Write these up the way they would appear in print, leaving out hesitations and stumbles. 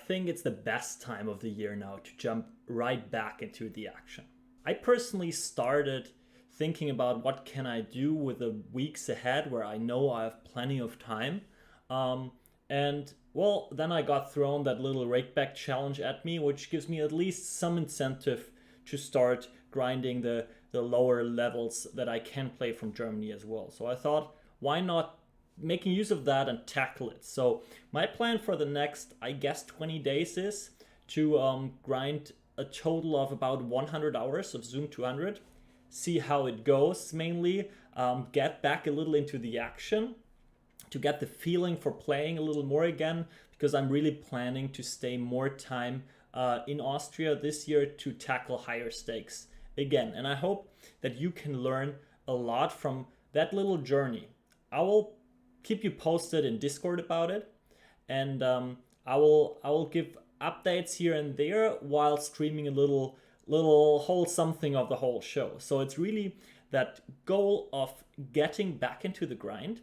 think it's the best time of the year now to jump right back into the action. I personally started thinking about what can I do with the weeks ahead where I know I have plenty of time. And well, then I got thrown that little rakeback challenge at me, which gives me at least some incentive to start grinding the lower levels that I can play from Germany as well. So I thought, why not making use of that and tackle it? So my plan for the next, I guess, 20 days is to grind a total of about 100 hours of Zoom 200, see how it goes mainly, get back a little into the action, to get the feeling for playing a little more again, because I'm really planning to stay more time in Austria this year to tackle higher stakes again. And I hope that you can learn a lot from that little journey. I will keep you posted in Discord about it, and I will give updates here and there while streaming a little whole something of the whole show. So it's really that goal of getting back into the grind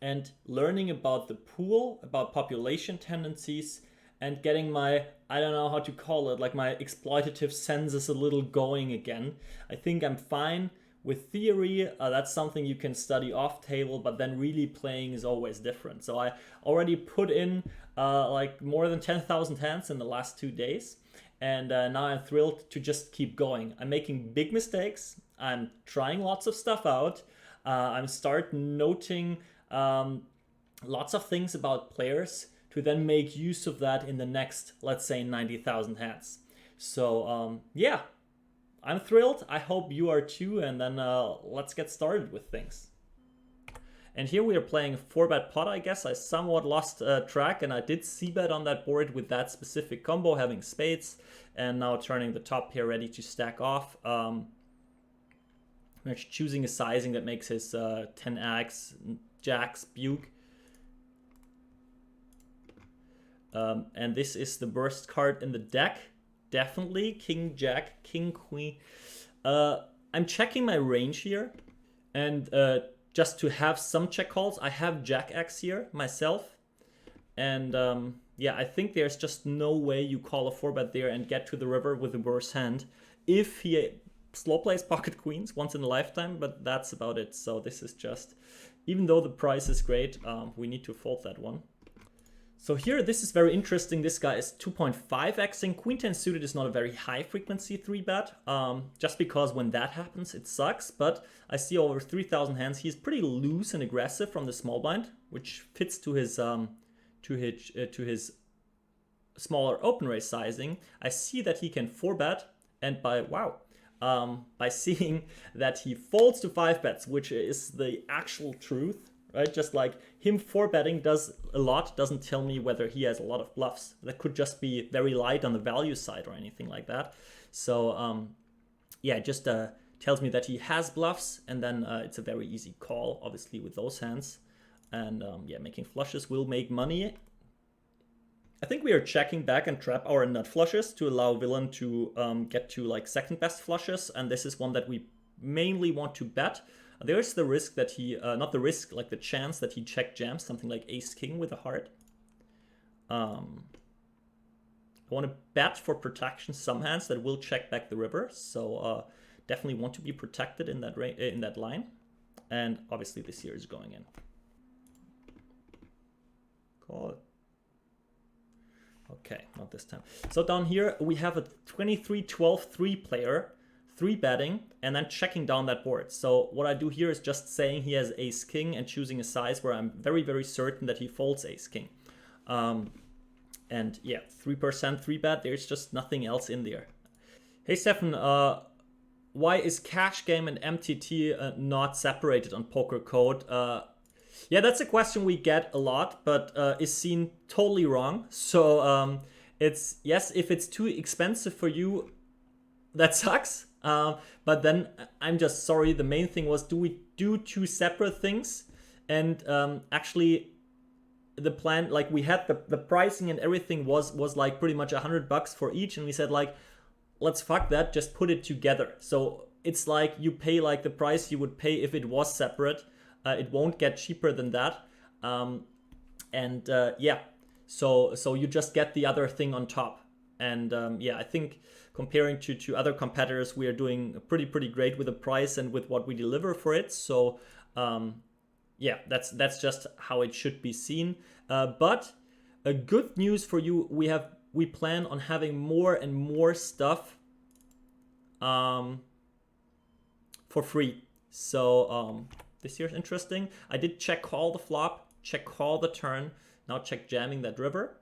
and learning about the pool, about population tendencies, and getting my, I don't know how to call it, like my exploitative senses a little going again. I think I'm fine with theory. That's something you can study off table, but then really playing is always different. So I already put in like more than 10,000 hands in the last 2 days. And now I'm thrilled to just keep going. I'm making big mistakes. I'm trying lots of stuff out. I'm start noting lots of things about players to then make use of that in the next, let's say, 90,000 hands. So yeah, I'm thrilled. I hope you are too. And then let's get started with things. And here we are playing 4-bet pot, I guess. I somewhat lost track, and I did c-bet on that board with that specific combo, having spades, and now turning the top pair ready to stack off. We're choosing a sizing that makes his 10x, jacks, buke. And this is the worst card in the deck. Definitely king, jack, king, queen. I'm checking my range here, and just to have some check calls, I have jack x here myself. And yeah, I think there's just no way you call a 4-bet there and get to the river with a worse hand if he slow plays pocket queens once in a lifetime, but that's about it. So this is just, even though the price is great, we need to fold that one. So here, this is very interesting. This guy is 2.5xing. Queen 10 suited is not a very high frequency 3-bet, just because when that happens, it sucks. But I see over 3,000 hands. He's pretty loose and aggressive from the small blind, which fits to his smaller open raise sizing. I see that he can 4-bet, and by seeing that he folds to 5-bets, which is the actual truth. Right, just like him 4-betting does a lot, doesn't tell me whether he has a lot of bluffs. That could just be very light on the value side or anything like that. So yeah, it just tells me that he has bluffs, and then it's a very easy call, obviously, with those hands. And yeah, making flushes will make money. I think we are checking back and trap our nut flushes to allow villain to get to like second best flushes, and this is one that we mainly want to bet. There's the risk that he, not the risk, like the chance that he check jams something like ace-king with a heart. I want to bet for protection some hands that will check back the river, so definitely want to be protected in that line. And obviously this here is going in. Call it. Okay, not this time. So down here we have a 23-12-3 player. 3-betting and then checking down that board. So what I do here is just saying he has ace-king and choosing a size where I'm very, very certain that he folds ace-king. And yeah, 3% 3-bet, there's just nothing else in there. Hey Steffen, why is cash game and MTT not separated on Pokercode? Yeah, that's a question we get a lot, but is seen totally wrong. So it's, yes, if it's too expensive for you, that sucks. But then I'm just sorry. The main thing was, do we do 2 separate things? And actually, the plan, like we had the pricing and everything was like pretty much $100 for each, and we said like, let's fuck that, just put it together. So it's like you pay like the price you would pay if it was separate. It won't get cheaper than that. Yeah. So you just get the other thing on top. And yeah, I think comparing to other competitors, we are doing pretty great with the price and with what we deliver for it. So yeah, that's just how it should be seen. But a good news for you, we plan on having more and more stuff for free. So this year's interesting. I did check call the flop, check call the turn, now check jamming that river.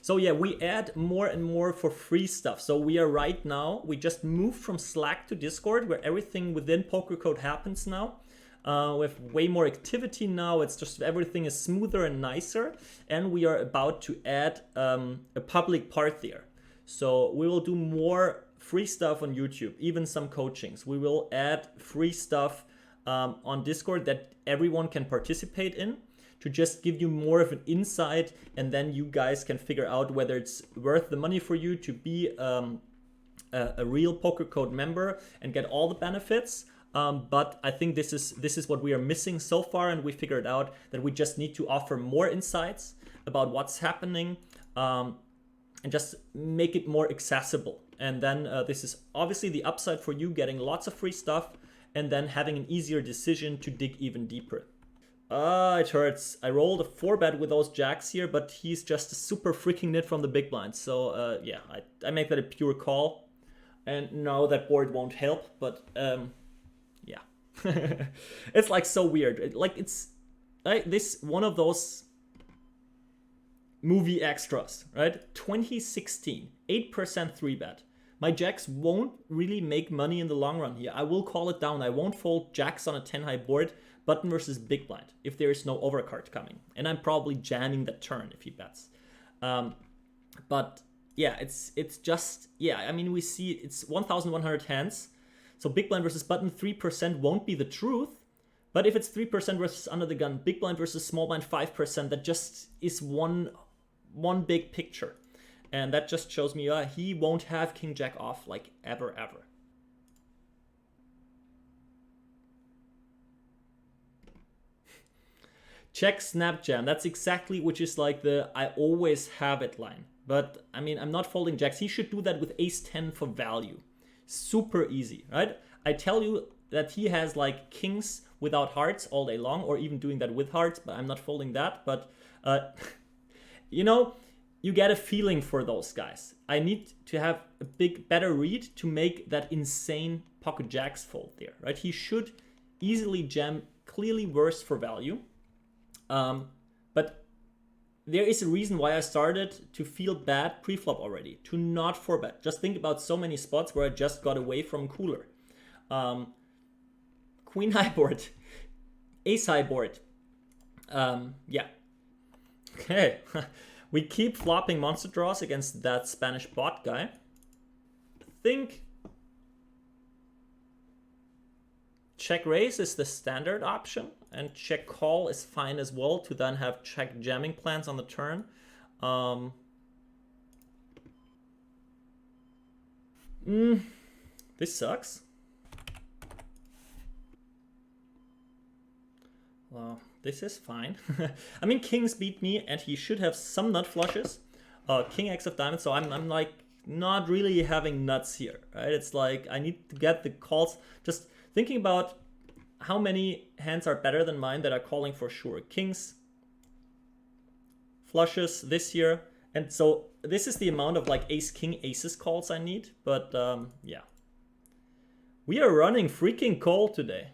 So yeah, we add more and more for free stuff. So we are right now, we just moved from Slack to Discord, where everything within Pokercode happens now. We have way more activity now. It's just everything is smoother and nicer. And we are about to add a public part there. So we will do more free stuff on YouTube, even some coachings. We will add free stuff on Discord that everyone can participate in, to just give you more of an insight, and then you guys can figure out whether it's worth the money for you to be a real Pokercode member and get all the benefits. But I think this is what we are missing so far, and we figured out that we just need to offer more insights about what's happening and just make it more accessible. And then this is obviously the upside for you, getting lots of free stuff and then having an easier decision to dig even deeper. It hurts. I rolled a 4-bet with those jacks here, but he's just a super freaking nit from the big blind. So yeah, I make that a pure call. And no, that board won't help, but yeah. It's like so weird. It's like this one of those movie extras, right? 2016, 8% 3-bet. My jacks won't really make money in the long run here. I will call it down. I won't fold jacks on a 10-high board, button versus big blind, if there is no overcard coming. And I'm probably jamming that turn if he bets. But yeah, it's just, yeah, I mean, we see it's 1,100 hands. So big blind versus button, 3% won't be the truth. But if it's 3% versus under the gun, big blind versus small blind, 5%, that just is one big picture. And that just shows me he won't have king jack off like ever. Check snap jam. That's exactly, which is like the I always have it line. But I mean, I'm not folding jacks. He should do that with ace 10 for value. Super easy, right? I tell you that he has like kings without hearts all day long, or even doing that with hearts, but I'm not folding that. But you know, you get a feeling for those guys. I need to have a better read to make that insane pocket jacks fold there, right? He should easily jam clearly worse for value. But there is a reason why I started to feel bad pre-flop already, to not 4-bet. Just think about so many spots where I just got away from cooler. Queen high board, ace high board. Yeah. Okay. We keep flopping monster draws against that Spanish bot guy. I think check raise is the standard option, and check call is fine as well, to then have check jamming plans on the turn. This sucks. Well, this is fine. I mean, kings beat me, and he should have some nut flushes. King X of diamonds, so I'm like not really having nuts here, right? It's like I need to get the calls. Just thinking about how many hands are better than mine that are calling for sure. Kings, flushes this here. And so this is the amount of like ace, king, aces calls I need. But yeah. We are running freaking call today.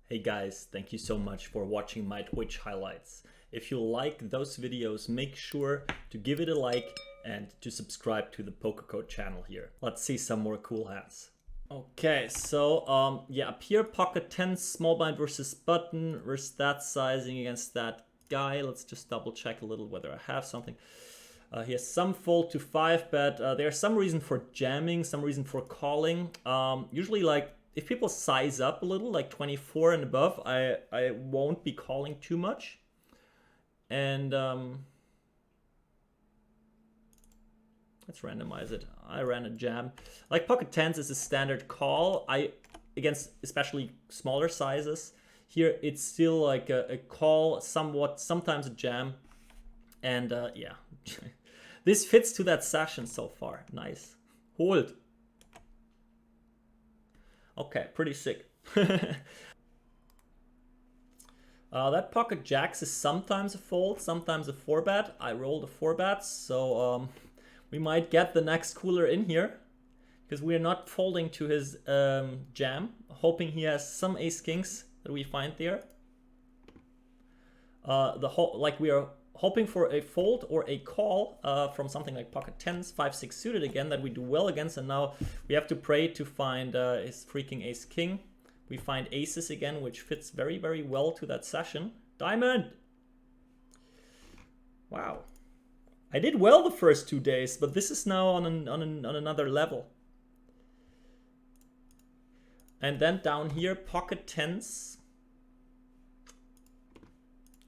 Hey guys, thank you so much for watching my Twitch highlights. If you like those videos, make sure to give it a like and to subscribe to the Pokercode channel here. Let's see some more cool hands. Okay, so yeah, up here, pocket 10, small blind versus button, versus that sizing against that guy. Let's just double check a little whether I have something. He has some fold to 5-bet. There's some reason for jamming, some reason for calling. Usually, like, if people size up a little, like 24 and above, I won't be calling too much. And let's randomize it. I ran a jam. Like pocket 10s is a standard call. Against especially smaller sizes. Here it's still like a call, somewhat, sometimes a jam. And yeah, this fits to that session so far. Nice. Hold. Okay, pretty sick. That pocket jacks is sometimes a fold, sometimes a 4-bet. I rolled a 4-bet, so we might get the next cooler in here, because we're not folding to his jam, hoping he has some ace kings that we find there. Like we are hoping for a fold or a call from something like pocket 10s, 5-6 suited again, that we do well against, and now we have to pray to find his freaking ace king. We find aces again, which fits very, very well to that session. Diamond! Wow. I did well the first 2 days, but this is now on another level. And then down here, pocket 10s.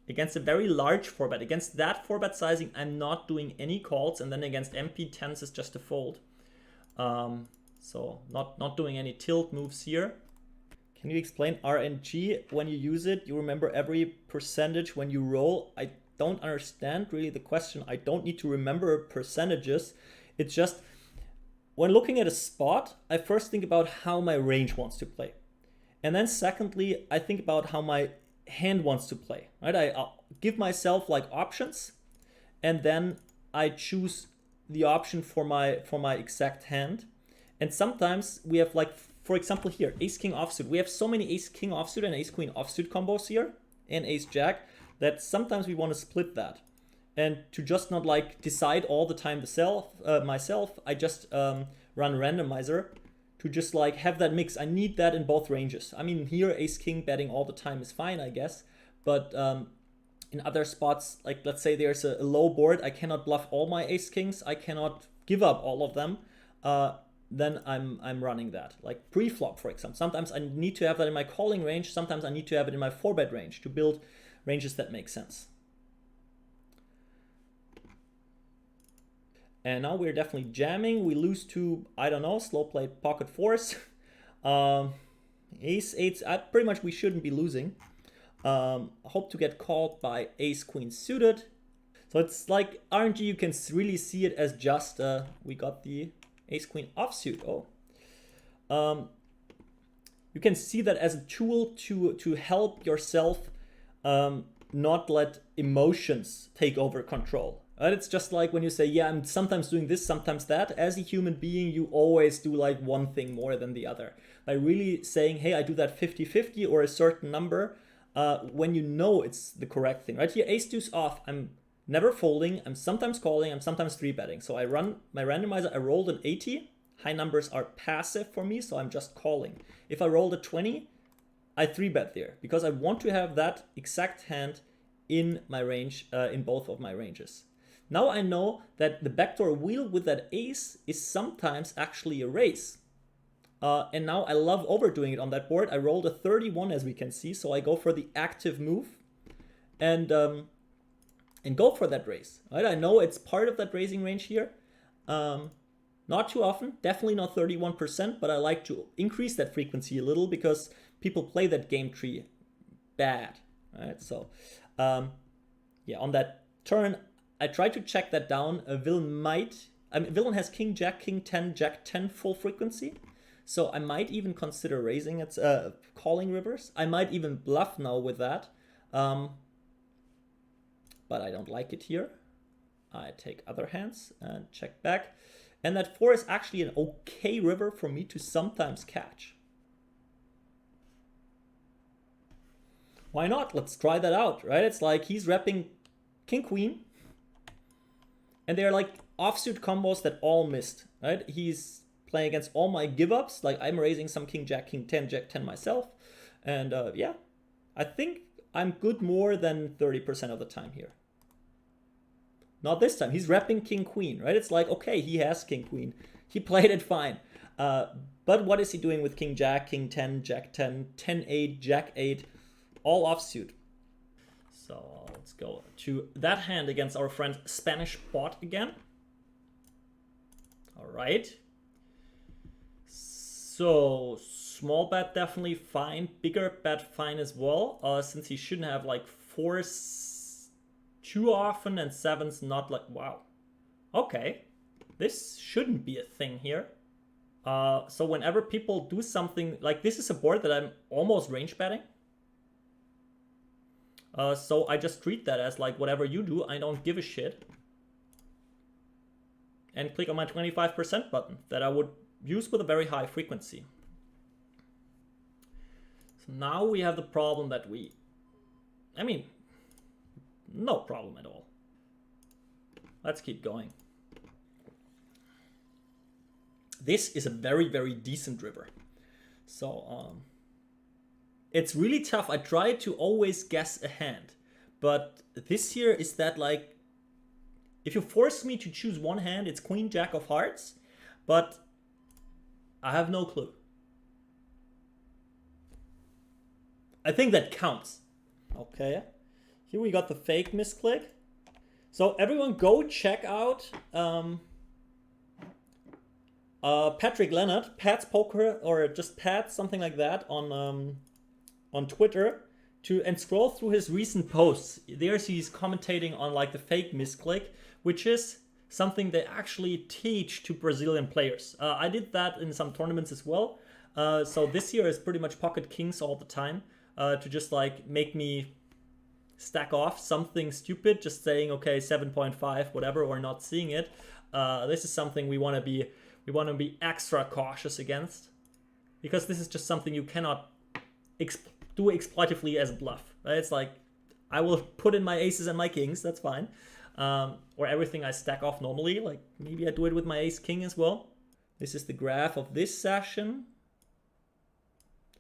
Against a very large 4-bet. Against that 4-bet sizing, I'm not doing any calls. And then against MP 10s is just a fold. So not doing any tilt moves here. Can you explain RNG? When you use it, you remember every percentage when you roll. I don't understand really the question. I don't need to remember percentages. It's just, when looking at a spot, I first think about how my range wants to play. And then secondly, I think about how my hand wants to play, right? I'll give myself like options, and then I choose the option for my exact hand. And sometimes we have, like, for example here, ace king offsuit. We have so many ace king offsuit and ace queen offsuit combos here, and ace jack, that sometimes we want to split that. And to just not like decide all the time myself, I just run randomizer to just like have that mix. I need that in both ranges. I mean, here ace king betting all the time is fine, I guess, but in other spots, like let's say there's a low board, I cannot bluff all my ace kings, I cannot give up all of them, then I'm running that. Like pre-flop, for example. Sometimes I need to have that in my calling range, sometimes I need to have it in my 4-bet range to build ranges that make sense. And now we're definitely jamming. We lose to, I don't know, slow play pocket 4s. Ace 8s, pretty much we shouldn't be losing. Hope to get called by ace queen suited. So it's like RNG, you can really see it as just, we got the ace queen offsuit. You can see that as a tool to help yourself not let emotions take over control. Right? It's just like when you say, yeah, I'm sometimes doing this, sometimes that. As a human being, you always do like one thing more than the other. By really saying, hey, I do that 50-50 or a certain number, when you know it's the correct thing. Right here, ace deuce off, I'm never folding, I'm sometimes calling, I'm sometimes 3-betting. So I run my randomizer, I rolled an 80. High numbers are passive for me, so I'm just calling. If I rolled a 20, I 3-bet there, because I want to have that exact hand in my range, in both of my ranges. Now I know that the backdoor wheel with that ace is sometimes actually a raise. And now I love overdoing it on that board. I rolled a 31, as we can see, so I go for the active move and go for that raise. Right? I know it's part of that raising range here. Not too often, definitely not 31%, but I like to increase that frequency a little because people play that game tree bad. Right? So yeah, on that turn, I try to check that down. A villain villain has king, jack, king 10, jack 10 full frequency. So I might even consider raising its calling rivers. I might even bluff now with that. But I don't like it here. I take other hands and check back. And that 4 is actually an okay river for me to sometimes catch. Why not? Let's try that out, right? It's like he's repping king, queen. And they're like offsuit combos that all missed, right? He's playing against all my give-ups. Like I'm raising some king, jack, king 10, jack 10 myself. And yeah, I think I'm good more than 30% of the time here. Not this time. He's repping king, queen, right? It's like, okay, he has king, queen. He played it fine. But what is he doing with king, jack, king 10, jack 10, 10, 8, jack 8, all offsuit. So let's go to that hand against our friend Spanish bot again. All right. So small bet definitely fine. Bigger bet fine as well. Since he shouldn't have like 4 too often, and 7's not like, wow. Okay, this shouldn't be a thing here. So whenever people do something, like this is a board that I'm almost range betting. So I just treat that as like, whatever you do, I don't give a shit. And click on my 25% button that I would use with a very high frequency. So now we have the problem that no problem at all. Let's keep going. This is a very, very decent river. So it's really tough. I try to always guess a hand, but this here is that like, if you force me to choose one hand, it's Queen Jack of Hearts, but I have no clue. I think that counts. Okay, here we got the fake misclick. So everyone go check out Patrick Leonard, Pat's Poker, or just Pat, something like that, on Twitter, and scroll through his recent posts. There's he's commentating on like the fake misclick, which is something they actually teach to Brazilian players. I did that in some tournaments as well. So this year is pretty much pocket kings all the time, to just like make me stack off something stupid, just saying okay 7.5 whatever, or not seeing it. This is something we want to be extra cautious against, because this is just something you cannot do exploitively as a bluff. Right? It's like, I will put in my aces and my kings, that's fine. Or everything I stack off normally, like maybe I do it with my ace king as well. This is the graph of this session.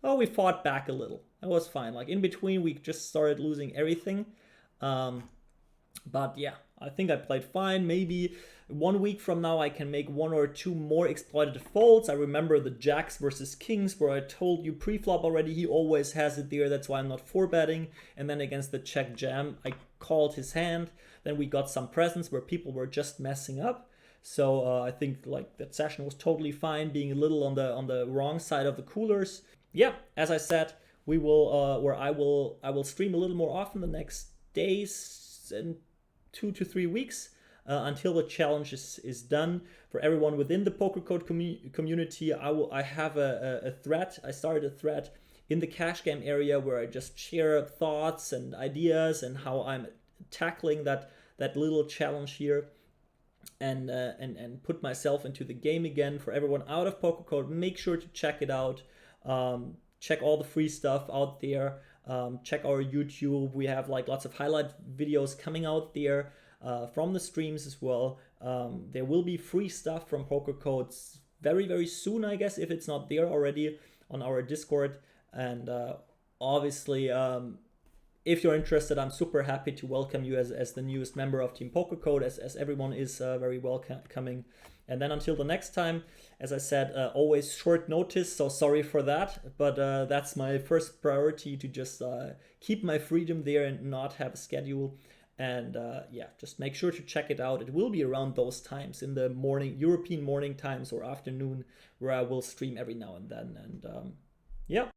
Oh, we fought back a little. That was fine. Like in between, we just started losing everything. But yeah, I think I played fine. Maybe 1 week from now, I can make 1 or 2 more exploitative folds. I remember the jacks versus kings, where I told you pre-flop already, he always has it there. That's why I'm not 4-betting. And then against the check jam, I called his hand. Then we got some presents where people were just messing up. So I think like that session was totally fine, being a little on the wrong side of the coolers. Yeah, as I said, we will I will stream a little more often the next days and 2 to 3 weeks until the challenge is done. For everyone within the Pokercode community, I have a thread. I started a thread in the cash game area where I just share thoughts and ideas and how I'm tackling that little challenge here, and put myself into the game again. For everyone out of Pokercode, make sure to check it out. Check all the free stuff out there. Check our YouTube. We have like lots of highlight videos coming out there from the streams as well. There will be free stuff from Pokercode very, very soon, I guess, if it's not there already on our Discord. And obviously, if you're interested, I'm super happy to welcome you as the newest member of Team Pokercode, as everyone is very welcoming. And then until the next time, as I said, always short notice, so sorry for that. But that's my first priority, to just keep my freedom there and not have a schedule. And yeah, just make sure to check it out. It will be around those times, in the morning, European morning times or afternoon, where I will stream every now and then. And yeah.